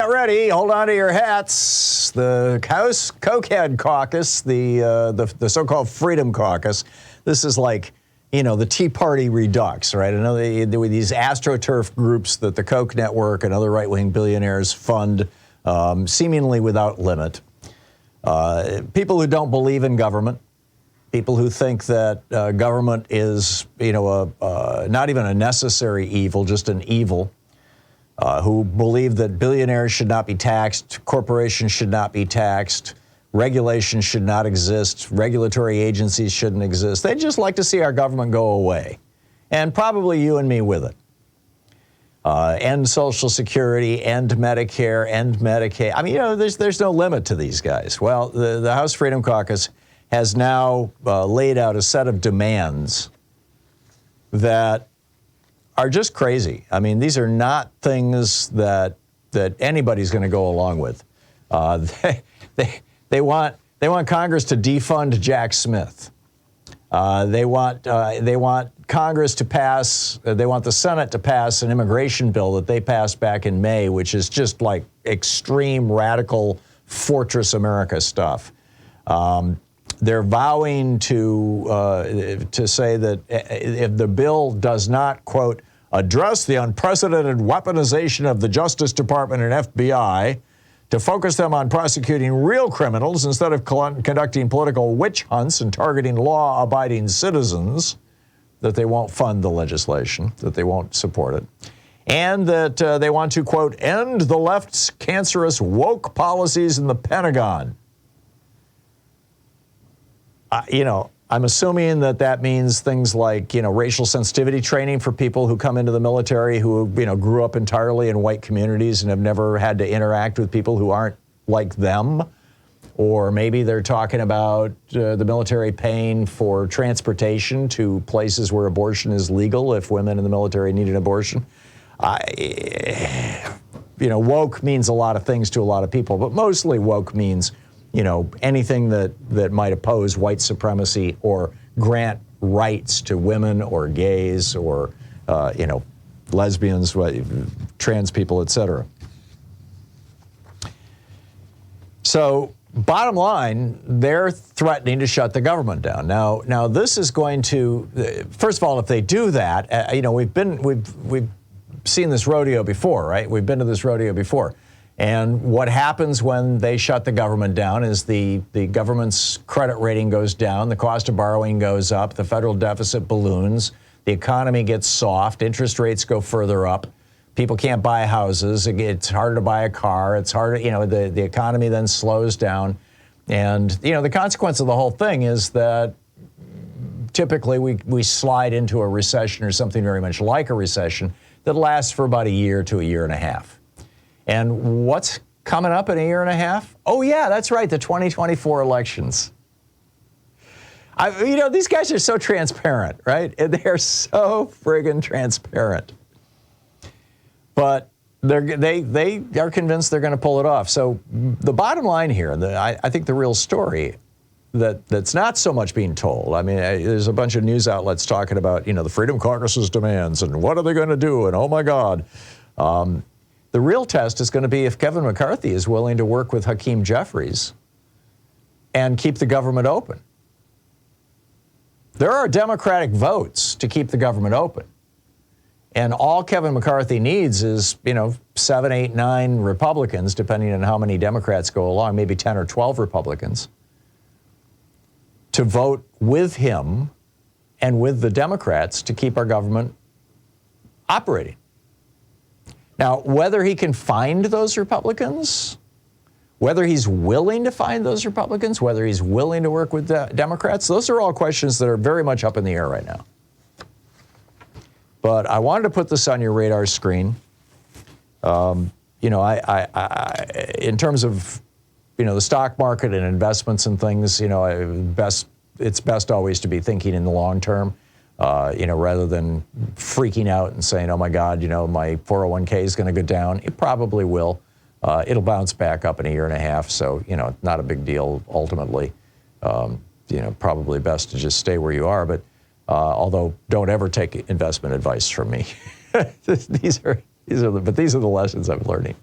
ready. Hold on to your hats. The House Cokehead Caucus, the so-called Freedom Caucus. This is like, you know, the Tea Party redux, right? I know there were these AstroTurf groups that the Koch network and other right-wing billionaires fund, seemingly without limit. People who don't believe in government, people who think that government is, you know, not even a necessary evil, just an evil. Who believe that billionaires should not be taxed, corporations should not be taxed, regulation should not exist, regulatory agencies shouldn't exist. They'd just like to see our government go away, and probably you and me with it. End Social Security, end Medicare, end Medicaid. I mean, you know, there's no limit to these guys. Well, the House Freedom Caucus has now laid out a set of demands that are just crazy. I mean, these are not things that anybody's going to go along with. They want Congress to defund Jack Smith. They want Congress to pass. They want the Senate to pass an immigration bill that they passed back in May, which is just like extreme radical Fortress America stuff. They're vowing to say that if the bill does not, quote, address the unprecedented weaponization of the Justice Department and FBI, to focus them on prosecuting real criminals instead of conducting political witch hunts and targeting law-abiding citizens, that they won't fund the legislation, that they won't support it, and that they want to, quote, end the left's cancerous woke policies in the Pentagon. You know, I'm assuming that means things like, you know, racial sensitivity training for people who come into the military who, you know, grew up entirely in white communities and have never had to interact with people who aren't like them. Or maybe they're talking about the military paying for transportation to places where abortion is legal if women in the military need an abortion. You know, woke means a lot of things to a lot of people, but mostly woke means, you know, anything that might oppose white supremacy or grant rights to women or gays or, you know, lesbians, trans people, etc. So, bottom line, they're threatening to shut the government down. Now this is going to, first of all, if they do that, you know, we've seen this rodeo before, right? We've been to this rodeo before. And what happens when they shut the government down is the government's credit rating goes down, the cost of borrowing goes up, the federal deficit balloons, the economy gets soft, interest rates go further up, people can't buy houses, it's harder to buy a car, it's harder, you know, the economy then slows down. And, you know, the consequence of the whole thing is that typically we slide into a recession or something very much like a recession that lasts for about a year to a year and a half. And what's coming up in a year and a half? Oh, yeah, that's right, the 2024 elections. You know, these guys are so transparent, right? They're so friggin' transparent. But they are convinced they're going to pull it off. So the bottom line here, I think the real story that's not so much being told. I mean, there's a bunch of news outlets talking about, you know, the Freedom Caucus's demands and what are they going to do? And oh, my God. The real test is going to be if Kevin McCarthy is willing to work with Hakeem Jeffries and keep the government open. There are Democratic votes to keep the government open. And all Kevin McCarthy needs is, you know, 7, 8, 9 Republicans, depending on how many Democrats go along, maybe 10 or 12 Republicans, to vote with him and with the Democrats to keep our government operating. Now, whether he can find those Republicans, whether he's willing to find those Republicans, whether he's willing to work with Democrats, those are all questions that are very much up in the air right now. But I wanted to put this on your radar screen. You know, I in terms of, you know, the stock market and investments and things, you know, it's best always to be thinking in the long term. You know, rather than freaking out and saying, oh, my God, you know, my 401k is going to go down. It probably will. It'll bounce back up in a year and a half. So, you know, not a big deal ultimately. You know, probably best to just stay where you are. But although don't ever take investment advice from me. These are the lessons I'm learning.